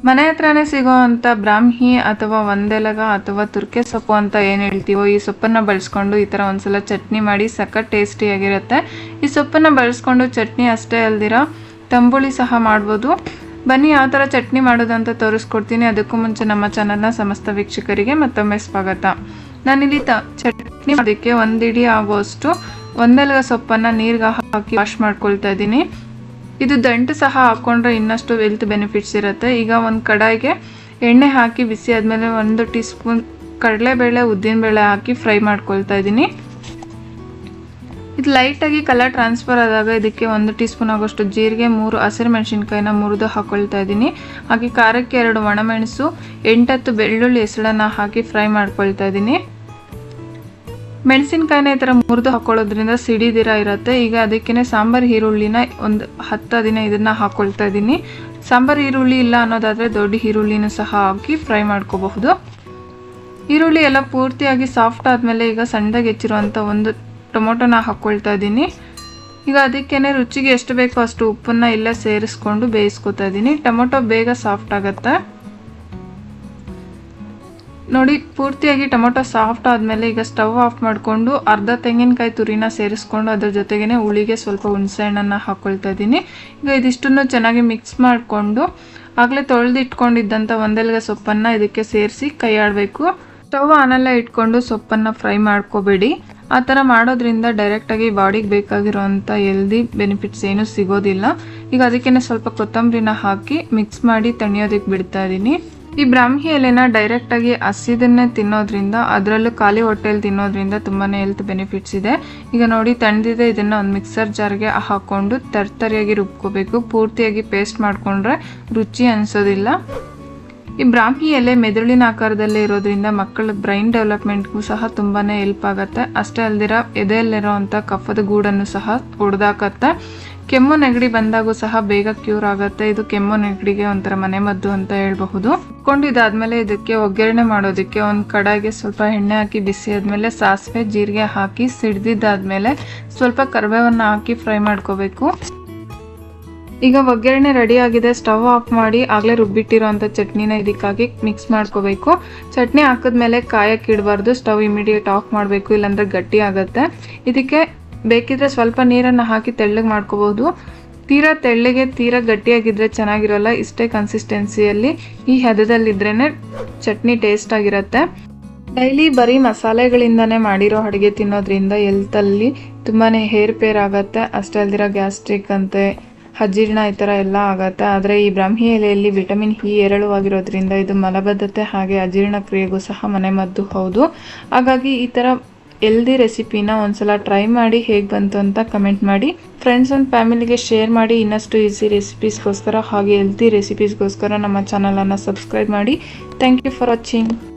ಮನೆ ಹತ್ರನೇ ಸಿಗೋವಂಥ ಬ್ರಾಹ್ಮಿ ಅಥವಾ ಒಂದೆಲಗ ಅಥವಾ ತುರ್ಕೆ ಸೊಪ್ಪು ಅಂತ ಏನು ಹೇಳ್ತೀವೋ ಈ ಸೊಪ್ಪನ್ನು ಬಳಸ್ಕೊಂಡು ಈ ಥರ ಒಂದ್ಸಲ ಚಟ್ನಿ ಮಾಡಿ ಸಖತ್ ಟೇಸ್ಟಿಯಾಗಿರುತ್ತೆ. ಈ ಸೊಪ್ಪನ್ನು ಬಳಸ್ಕೊಂಡು ಚಟ್ನಿ ಅಷ್ಟೇ ಅಲ್ದಿರ ತಂಬುಳಿ ಸಹ ಮಾಡ್ಬೋದು. ಬನ್ನಿ ಯಾವ ಥರ ಚಟ್ನಿ ಮಾಡೋದಂತ ತೋರಿಸ್ಕೊಡ್ತೀನಿ. ಅದಕ್ಕೂ ಮುಂಚೆ ನಮ್ಮ ಚಾನಲ್ನ ಸಮಸ್ತ ವೀಕ್ಷಕರಿಗೆ ಮತ್ತೊಮ್ಮೆ ಸ್ವಾಗತ. ನಾನಿಲ್ಲಿ ಚಟ್ನಿ ಮಾಡೋದಕ್ಕೆ 1 ಇಡಿ ಆಗುವಷ್ಟು ಒಂದೆಲಗ ಸೊಪ್ಪನ್ನು ನೀರಿಗೆ ಹಾಕಿ ವಾಶ್ ಮಾಡ್ಕೊಳ್ತಾ ಇದ್ದೀನಿ. ಇದು ದಂಟು ಸಹ ಹಾಕ್ಕೊಂಡ್ರೆ ಇನ್ನಷ್ಟು ಹೆಲ್ತ್ ಬೆನಿಫಿಟ್ಸ್ ಇರುತ್ತೆ. ಈಗ ಒಂದು ಕಡಾಯಿಗೆ ಎಣ್ಣೆ ಹಾಕಿ ಬಿಸಿ ಆದಮೇಲೆ 1 ಟೀ ಸ್ಪೂನ್ ಕಡಲೆಬೇಳೆ ಉದ್ದಿನಬೇಳೆ ಹಾಕಿ ಫ್ರೈ ಮಾಡ್ಕೊಳ್ತಾ ಇದ್ದೀನಿ. ಇದು ಲೈಟಾಗಿ ಕಲರ್ ಟ್ರಾನ್ಸ್ಫರ್ ಆದಾಗ ಇದಕ್ಕೆ 1 ಟೀ ಸ್ಪೂನ್ ಆಗೋಷ್ಟು ಜೀರಿಗೆ, 3 ಹಸಿರು ಮೆಣಸಿನ್ಕಾಯಿನ ಮುರಿದು ಹಾಕ್ಕೊಳ್ತಾ ಇದ್ದೀನಿ. ಹಾಗೆ ಖಾರಕ್ಕೆ 2 ಒಣಮೆಣಸು, 8-10 ಬೆಳ್ಳುಳ್ಳಿ ಹೆಸಳನ್ನು ಹಾಕಿ ಫ್ರೈ ಮಾಡ್ಕೊಳ್ತಾ ಇದ್ದೀನಿ. ಮೆಣಸಿನ್ಕಾಯಿನ ಈ ಥರ ಮುರಿದು ಹಾಕೊಳ್ಳೋದ್ರಿಂದ ಸಿಡಿದಿರ ಇರುತ್ತೆ. ಈಗ ಅದಕ್ಕೇ ಸಾಂಬಾರು ಈರುಳ್ಳಿನ ಒಂದು 10-15 ಹಾಕ್ಕೊಳ್ತಾ ಇದ್ದೀನಿ. ಸಾಂಬಾರು ಈರುಳ್ಳಿ ಇಲ್ಲ ಅನ್ನೋದಾದರೆ ದೊಡ್ಡ ಈರುಳ್ಳಿನೂ ಸಹ ಹಾಕಿ ಫ್ರೈ ಮಾಡ್ಕೋಬಹುದು. ಈರುಳ್ಳಿ ಎಲ್ಲ ಪೂರ್ತಿಯಾಗಿ ಸಾಫ್ಟ್ ಆದಮೇಲೆ ಈಗ ಸಣ್ಣದಾಗಿ ಹೆಚ್ಚಿರುವಂಥ 1 ಟೊಮೊಟೊನ ಹಾಕ್ಕೊಳ್ತಾ ಇದ್ದೀನಿ. ಈಗ ಅದಕ್ಕೇ ರುಚಿಗೆ ಎಷ್ಟು ಬೇಕೋ ಅಷ್ಟು ಉಪ್ಪನ್ನು ಇಲ್ಲೇ ಸೇರಿಸ್ಕೊಂಡು ಬೇಯಿಸ್ಕೊತಾ ಇದ್ದೀನಿ. ಟೊಮೊಟೊ ಬೇಗ ಸಾಫ್ಟ್ ಆಗುತ್ತೆ ನೋಡಿ. ಪೂರ್ತಿಯಾಗಿ ಟೊಮೊಟೊ ಸಾಫ್ಟ್ ಆದಮೇಲೆ ಈಗ ಸ್ಟವ್ ಆಫ್ ಮಾಡಿಕೊಂಡು ಅರ್ಧ ತೆಂಗಿನಕಾಯಿ ತುರಿನ ಸೇರಿಸ್ಕೊಂಡು ಅದ್ರ ಜೊತೆಗೇ ಹುಳಿಗೆ ಸ್ವಲ್ಪ ಹುಣಸೆಹಣ್ಣನ್ನು ಹಾಕ್ಕೊಳ್ತಾ ಇದ್ದೀನಿ. ಈಗ ಇದಿಷ್ಟನ್ನು ಚೆನ್ನಾಗಿ ಮಿಕ್ಸ್ ಮಾಡಿಕೊಂಡು ಆಗಲೇ ತೊಳೆದಿಟ್ಕೊಂಡಿದ್ದಂಥ ಒಂದೆಲಗ ಸೊಪ್ಪನ್ನು ಇದಕ್ಕೆ ಸೇರಿಸಿ ಕೈ ಆಡಬೇಕು. ಸ್ಟವ್ ಆನಲ್ಲೇ ಇಟ್ಕೊಂಡು ಸೊಪ್ಪನ್ನು ಫ್ರೈ ಮಾಡ್ಕೋಬೇಡಿ. ಆ ಥರ ಮಾಡೋದ್ರಿಂದ ಡೈರೆಕ್ಟಾಗಿ ಬಾಡಿಗೆ ಬೇಕಾಗಿರೋವಂಥ ಹೆಲ್ದಿ ಬೆನಿಫಿಟ್ಸ್ ಏನೂ ಸಿಗೋದಿಲ್ಲ. ಈಗ ಅದಕ್ಕೇ ಸ್ವಲ್ಪ ಕೊತ್ತಂಬರಿನ ಹಾಕಿ ಮಿಕ್ಸ್ ಮಾಡಿ ತಣಿಯೋದಕ್ಕೆ ಬಿಡ್ತಾ ಇದ್ದೀನಿ. ಈ ಬ್ರಾಹ್ಮಿ ಎಲೆನ ಡೈರೆಕ್ಟಾಗಿ ಹಸಿದನ್ನೇ ತಿನ್ನೋದ್ರಿಂದ, ಅದರಲ್ಲೂ ಖಾಲಿ ಹೊಟ್ಟೆಯಲ್ಲಿ ತಿನ್ನೋದ್ರಿಂದ ತುಂಬಾ ಹೆಲ್ತ್ ಬೆನಿಫಿಟ್ಸ್ ಇದೆ. ಈಗ ನೋಡಿ ತಣ್ಣದಿದೆ. ಇದನ್ನು ಒಂದು ಮಿಕ್ಸರ್ ಜಾರ್ಗೆ ಹಾಕ್ಕೊಂಡು ತರ್ತರಿಯಾಗಿ ರುಬ್ಕೋಬೇಕು. ಪೂರ್ತಿಯಾಗಿ ಪೇಸ್ಟ್ ಮಾಡಿಕೊಂಡ್ರೆ ರುಚಿ ಅನಿಸೋದಿಲ್ಲ. ಈ ಬ್ರಾಹ್ಮಿ ಎಲೆ ಮೆದುಳಿನ ಆಕಾರದಲ್ಲೇ ಇರೋದ್ರಿಂದ ಮಕ್ಕಳ ಬ್ರೈನ್ ಡೆವಲಪ್ಮೆಂಟ್ಗೂ ಸಹ ತುಂಬಾ ಹೆಲ್ಪ್ ಆಗುತ್ತೆ. ಅಷ್ಟೇ ಅಲ್ದಿರ ಎದೆಯಲ್ಲಿರೋವಂಥ ಕಫದ ಗೂಡನ್ನು ಸಹ ಹೊಡೆದಾಕತ್ತೆ. ಕೆಮ್ಮು ನೆಗಡಿ ಬಂದಾಗೂ ಸಹ ಬೇಗ ಕ್ಯೂರ್ ಆಗುತ್ತೆ. ಇದು ಕೆಮ್ಮು ನೆಗಡಿಗೆ ಒಂಥರ ಮನೆಮದ್ದು ಅಂತ ಹೇಳ್ಬಹುದು. ಇದಾದ್ಮೇಲೆ ಇದಕ್ಕೆ ಒಗ್ಗರಣೆ ಮಾಡೋದಕ್ಕೆ ಒಂದು ಕಡಾಯಿಗೆ ಸ್ವಲ್ಪ ಎಣ್ಣೆ ಹಾಕಿ ಬಿಸಿ ಆದಮೇಲೆ ಸಾಸಿವೆ ಜೀರಿಗೆ ಹಾಕಿ ಸಿಡ್ದಿದ್ದಾದ್ಮೇಲೆ ಸ್ವಲ್ಪ ಕರಿಬೇವನ್ನು ಹಾಕಿ ಫ್ರೈ ಮಾಡ್ಕೋಬೇಕು. ಈಗ ಒಗ್ಗರಣೆ ರೆಡಿ ಆಗಿದೆ. ಸ್ಟವ್ ಆಫ್ ಮಾಡಿ ಆಗಲೇ ರುಬ್ಬಿಟ್ಟಿರೋಂಥ ಚಟ್ನಿನ ಇದಕ್ಕಾಗಿ ಮಿಕ್ಸ್ ಮಾಡ್ಕೋಬೇಕು. ಚಟ್ನಿ ಹಾಕಿದ್ಮೇಲೆ ಕಾಯಕ್ಕೆ ಇಡಬಾರ್ದು. ಸ್ಟವ್ ಇಮಿಡಿಯೇಟ್ ಆಫ್ ಮಾಡಬೇಕು, ಇಲ್ಲಾಂದರೆ ಗಟ್ಟಿ ಆಗುತ್ತೆ. ಇದಕ್ಕೆ ಬೇಕಿದ್ರೆ ಸ್ವಲ್ಪ ನೀರನ್ನು ಹಾಕಿ ತೆಳ್ಳಗೆ ಮಾಡ್ಕೋಬಹುದು. ತೀರಾ ತೆಳ್ಳಗೆ ತೀರಾ ಗಟ್ಟಿಯಾಗಿದ್ದರೆ ಚೆನ್ನಾಗಿರೋಲ್ಲ. ಇಷ್ಟೇ ಕನ್ಸಿಸ್ಟೆನ್ಸಿಯಲ್ಲಿ ಈ ಹದದಲ್ಲಿದ್ರೇ ಚಟ್ನಿ ಟೇಸ್ಟ್ ಆಗಿರುತ್ತೆ. ಡೈಲಿ ಬರೀ ಮಸಾಲೆಗಳಿಂದನೇ ಮಾಡಿರೋ ಅಡುಗೆ ತಿನ್ನೋದ್ರಿಂದ ಹೆಲ್ತಲ್ಲಿ ತುಂಬಾ ಏರ್ಪೇರ್ ಆಗುತ್ತೆ. ಅಷ್ಟೇ ಅಲ್ದಿರ ಗ್ಯಾಸ್ಟ್ರಿಕ್ ಅಂತೆ, ಅಜೀರ್ಣ ಈ ಥರ ಎಲ್ಲ ಆಗುತ್ತೆ. ಆದರೆ ಈ ಬ್ರಾಹ್ಮಿ ಎಲೆಯಲ್ಲಿ ವಿಟಮಿನ್ ಇ ಹೇರಳವಾಗಿರೋದ್ರಿಂದ ಇದು ಮಲಬದ್ಧತೆ ಹಾಗೆ ಅಜೀರ್ಣ ಕ್ರಿಯೆಗೂ ಸಹ ಮನೆಮದ್ದು ಹೌದು. ಹಾಗಾಗಿ ಈ ಥರ ಹೆಲ್ದಿ ರೆಸಿಪಿನ ಒಂದ್ಸಲ ಟ್ರೈ ಮಾಡಿ ಹೇಗೆ ಬಂತು ಅಂತ ಕಮೆಂಟ್ ಮಾಡಿ. ಫ್ರೆಂಡ್ಸ್ ಆ್ಯಂಡ್ ಫ್ಯಾಮಿಲಿಗೆ ಶೇರ್ ಮಾಡಿ. ಇನ್ನಷ್ಟು ಈಸಿ ರೆಸಿಪೀಸ್ಗೋಸ್ಕರ ಹಾಗೆ ಹೆಲ್ದಿ ರೆಸಿಪೀಸ್ಗೋಸ್ಕರ ನಮ್ಮ ಚಾನಲನ್ನು ಸಬ್ಸ್ಕ್ರೈಬ್ ಮಾಡಿ. Thank you for watching.